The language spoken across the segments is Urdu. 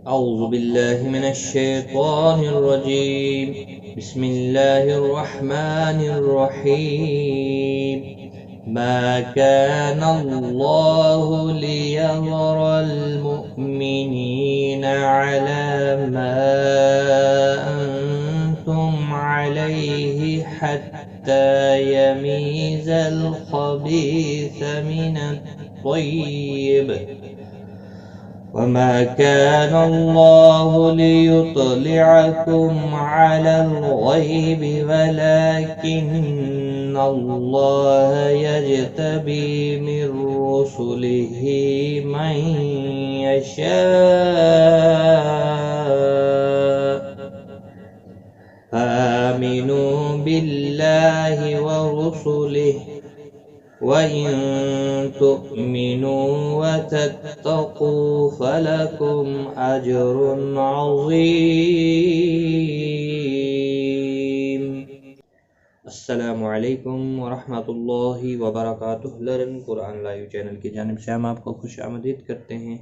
أعوذ بالله من الشيطان الرجيم. بسم الله الرحمن الرحيم. ما كان الله ليذر المؤمنين على ما أنتم عليه حتى يميز الخبيث من الطيب، وما كان الله ليطلعكم على الغيب ولكن الله يجتبي من رسله من يشاء، فآمنوا بالله ورسله وإن تؤمنوا وتتقوا فلكم أجر عظيم. السلام علیکم ورحمۃ اللہ وبرکاتہ. لرن قرآن لائیو چینل کی جانب سے ہم آپ کو خوش آمدید کرتے ہیں.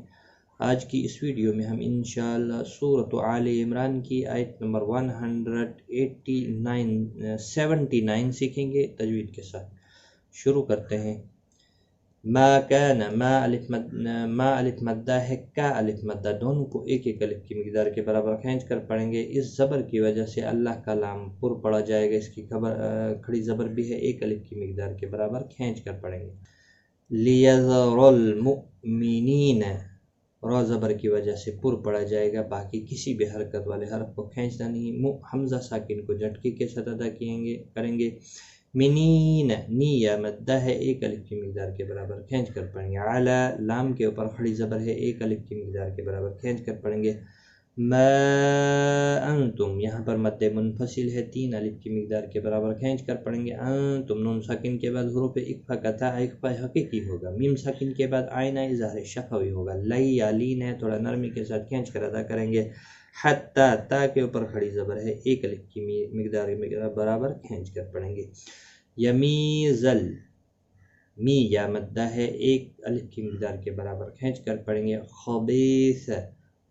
آج کی اس ویڈیو میں ہم انشاءاللہ سورۃ آل عمران کی آیت نمبر 179 سیکھیں گے تجوید کے ساتھ. شروع کرتے ہیں. ما کان، ما الف مدہ ہے، کا الف مدہ، دونوں کو ایک ایک الف کی مقدار کے برابر کھینچ کر پڑھیں گے. اس زبر کی وجہ سے اللہ کا لام پر پڑا جائے گا. اس کی کھڑی زبر بھی ہے، ایک الف کی مقدار کے برابر کھینچ کر پڑھیں گے. لیذر المؤمنین، را زبر کی وجہ سے پر پڑا جائے گا، باقی کسی بھی حرکت والے حرف کو کھینچنا نہیں. حمزہ ساکن کو جھٹکے کے ساتھ ادا کریں گے. منین، نی یا مدہ ہے، ایک الف کی مقدار کے برابر کھینچ کر پڑھیں گے. علی، لام کے اوپر کھڑی زبر ہے، ایک الف کی مقدار کے برابر کھینچ کر پڑھیں گے. ما انتم، یہاں پر مد منفصل ہے، تین الف کی مقدار کے برابر کھینچ کر پڑھیں گے. انتم، نون ساکن کے بعد حروف اقفا کا تھا، اقفا حقیقی ہوگا. میم ساکن کے بعد آئینہ اظہار شفوی ہوگا. لی یا لین ہے، تھوڑا نرمی کے ساتھ کھینچ کر ادا کریں گے. حتی، تا کے اوپر کھڑی زبر ہے، ایک الف کی مقدار کے برابر کھینچ کر پڑھیں گے. یمیزل، می یا مدہ ہے، ایک الف کی مقدار کے برابر کھینچ کر پڑھیں گے. خبیث،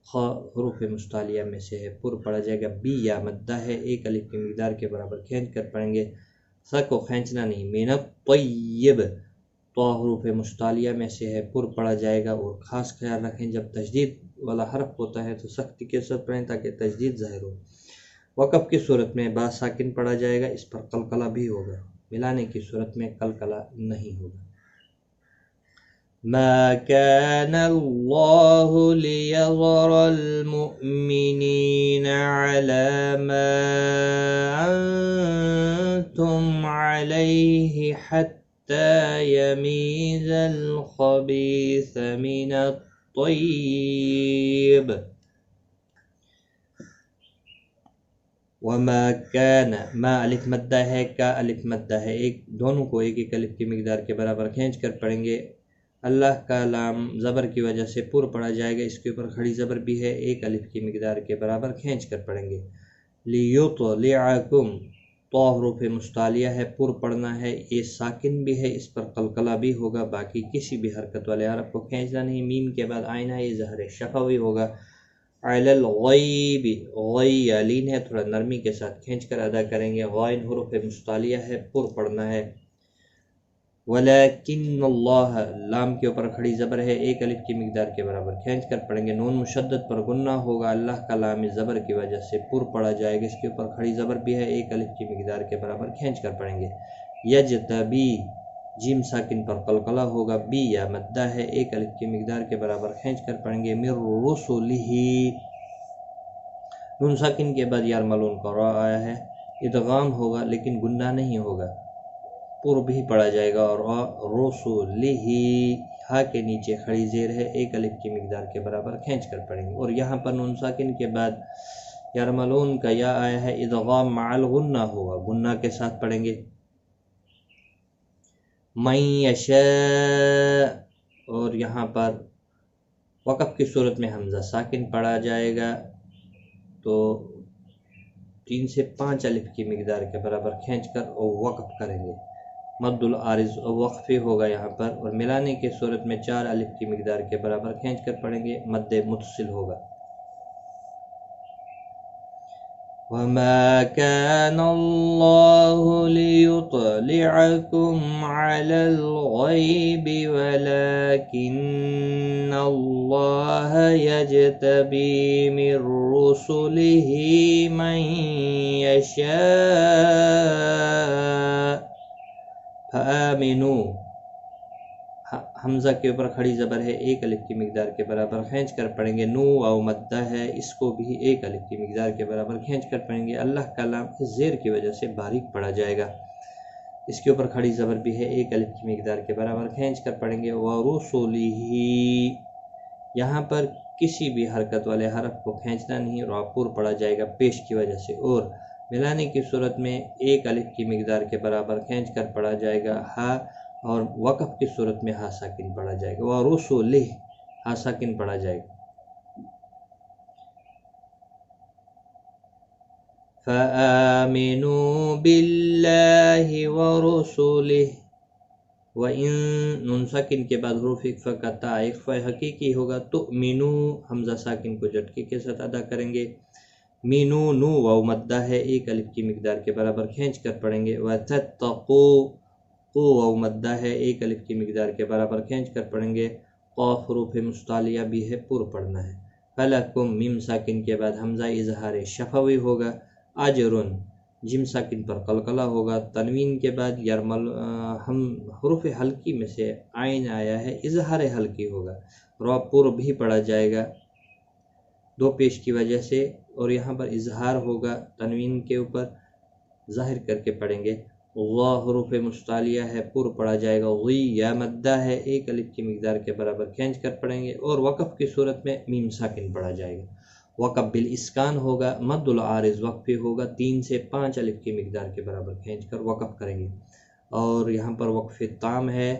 خ حروف مستعلیہ میں سے ہے، پر پڑا جائے گا. بی یا مدہ ہے، ایک الف کی مقدار کے برابر کھینچ کر پڑھیں گے. س کو کھینچنا نہیں. من الطیب، تو حروف مستعلیہ میں سے ہے، پر پڑا جائے گا. اور خاص خیال رکھیں جب تشدید والا حرف ہوتا ہے تو سختی کے ساتھ پڑھیں تاکہ تشدید ظاہر ہو. وقف کی صورت میں با ساکن پڑھا جائے گا، اس پر قلقلہ بھی ہوگا. ملانے کی صورت میں قلقلہ نہیں ہوگا. ما كان الله ليذر المؤمنين على ما أنتم عليه حتى يميز الخبيث من الطيب. وما كان، ما الف مدہ ہے، کا الف مدہ ہے، ایک دونوں کو ایک ایک الف کی مقدار کے برابر کھینچ کر پڑھیں گے. اللہ کا لام زبر کی وجہ سے پر پڑا جائے گا، اس کے اوپر کھڑی زبر بھی ہے، ایک الف کی مقدار کے برابر کھینچ کر پڑھیں گے. لیطلعکم، تو حروف مستعلیہ ہے، پر پڑھنا ہے، یہ ساکن بھی ہے، اس پر قلقلہ بھی ہوگا. باقی کسی بھی حرکت والے حرف کو کھینچنا نہیں. میم کے بعد آئینہ اظہار شفوی ہوگا. علی الغیب، غی یا لین ہے، تھوڑا نرمی کے ساتھ کھینچ کر ادا کریں گے. غائن حروف مستعلیہ ہے، پر پڑھنا ہے. ولیکن اللہ، لام کے اوپر کھڑی زبر ہے، ایک الف کی مقدار کے برابر کھینچ کر پڑھیں گے. نون مشدد پر غنہ ہوگا، اللہ کا لام زبر کی وجہ سے پر پڑا جائے گا، اس کے اوپر کھڑی زبر بھی ہے، ایک الف کی مقدار کے برابر کھینچ کر پڑھیں گے. یجتبی، جیم ساکن پر قلقلہ ہوگا. بی یا مدہ ہے، ایک الف کی مقدار کے برابر کھینچ کر پڑھیں گے. من رسلہ، نون ساکن کے بعد یارملون کا را آیا ہے، ادغام ہوگا لیکن گنہ نہیں ہوگا، پر بھی پڑا جائے گا. اور رسلہ، ہا کے نیچے کھڑی زیر ہے، ایک الف کی مقدار کے برابر کھینچ کر پڑھیں گے. اور یہاں پر نون ساکن کے بعد یارملون کا یا آیا ہے، ادغام مع الغنہ ہوگا، گنہ کے ساتھ پڑھیں گے. من یشاء، اور یہاں پر وقف کی صورت میں حمزہ ساکن پڑھا جائے گا، تو 3 سے 5 الف کی مقدار کے برابر کھینچ کر وقف کریں گے. مد العارض وقفی ہوگا یہاں پر. اور ملانے کی صورت میں 4 الف کی مقدار کے برابر کھینچ کر پڑھیں گے. مد متصل ہوگا. وما كان الله ليطلعكم على الغيب ولكن الله يجتبي من رسله من يشاء فآمنوا حمزہ کے اوپر کھڑی زبر ہے، ایک الف کی مقدار کے برابر کھینچ کر پڑھیں گے. نو واو مدہ ہے، اس کو بھی ایک الف کی مقدار کے برابر کھینچ کر پڑھیں گے. اللہ کا لام اس زیر کی وجہ سے باریک پڑھا جائے گا. اس کے اوپر کھڑی زبر بھی ہے، ایک الف کی مقدار کے برابر کھینچ کر پڑھیں گے. وَرُسُلِهِ یہاں پر کسی بھی حرکت والے حرف کو کھینچنا نہیں، راپور پڑھا جائے گا پیش کی وجہ سے. اور ملانے کی صورت میں ایک الف کی مقدار کے برابر کھینچ کر پڑھا جائے گا ہا، اور وقف کی صورت میں ہا ساکن پڑھا جائے گا. وَرُسُلِهِ ہا ساکن پڑھا جائے گا. فَآمِنُوا بِاللَّهِ وَرُسُلِهِ وَإِن نون ساکن کے بعد حروف اقفا کا تا اقفا حقیقی ہوگا. تُؤْمِنُوا حمزہ ساکن کو جھٹکے کے ساتھ ادا کریں گے. مینو نو واو مدہ ہے، ایک الف کی مقدار کے برابر کھینچ کر پڑھیں گے. وَتَتَّقُوا قو واو مدہ ہے، ایک الف کی مقدار کے برابر کھینچ کر پڑھیں گے. قاف حروف مستعلیہ بھی ہے، پر پڑھنا ہے. فَلَكُمْ میم ساکن کے بعد حمزہ اظہار شفوی ہوگا. اجرن جیم ساکن پر قلقلہ ہوگا. تنوین کے بعد یرمل ہم حروف حلقی میں سے عین آیا ہے، اظہار حلقی ہوگا. را پر بھی پڑھا جائے گا دو پیش کی وجہ سے، اور یہاں پر اظہار ہوگا تنوین کے اوپر، ظاہر کر کے پڑھیں گے. غا حروف مستعلیہ ہے، پر پڑھا جائے گا. غی یا مدہ ہے، ایک الف کی مقدار کے برابر کھینچ کر پڑھیں گے. اور وقف کی صورت میں میم ساکن پڑھا جائے گا. وقف بالاسکان ہوگا. مد العارض وقفی ہوگا، 3 سے 5 الف کی مقدار کے برابر کھینچ کر وقف کریں گے. اور یہاں پر وقف تام ہے،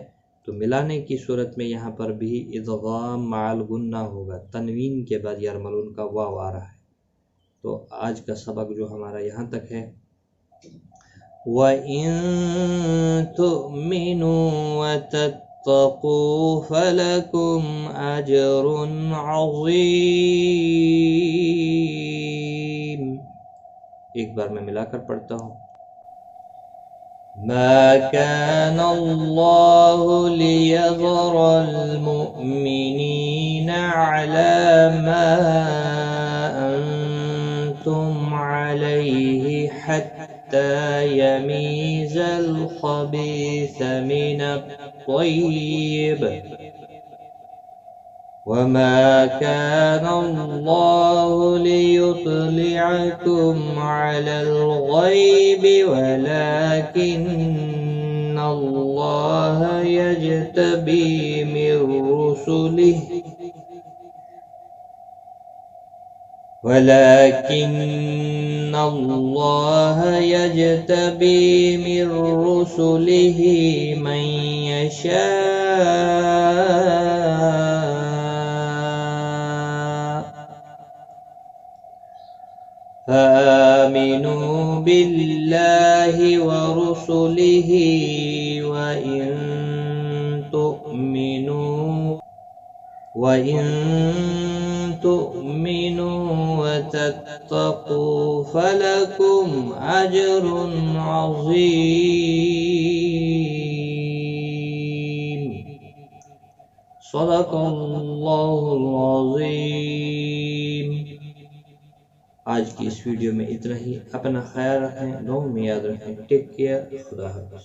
تو ملانے کی صورت میں یہاں پر بھی ادغام مع الغنہ ہوگا. تنوین کے بعد یرملون کا واو آ رہا ہے. تو آج کا سبق جو ہمارا یہاں تک ہے. وَإِن تُؤْمِنُوا وَتَتَّقُوا فَلَكُمْ أَجْرٌ عَظِيمٌ. ایک بار میں ملا کر پڑھتا ہوں. ما كان الله ليذر المؤمنين على ما أنتم عليه حتى يميز الخبيث من الطيب وما كان الله ليطلعكم على الغيب ولكن الله يجتبي من رسله من يشاء فآمنوا بالله ورسله وإن تؤمنوا وتتقوا فلكم أجر عظيم. صدق اللہ العظیم. آج کی اس ویڈیو میں اتنا ہی. اپنا خیال رکھیں، دعاؤں میں یاد رکھیں. Take care. خدا حافظ.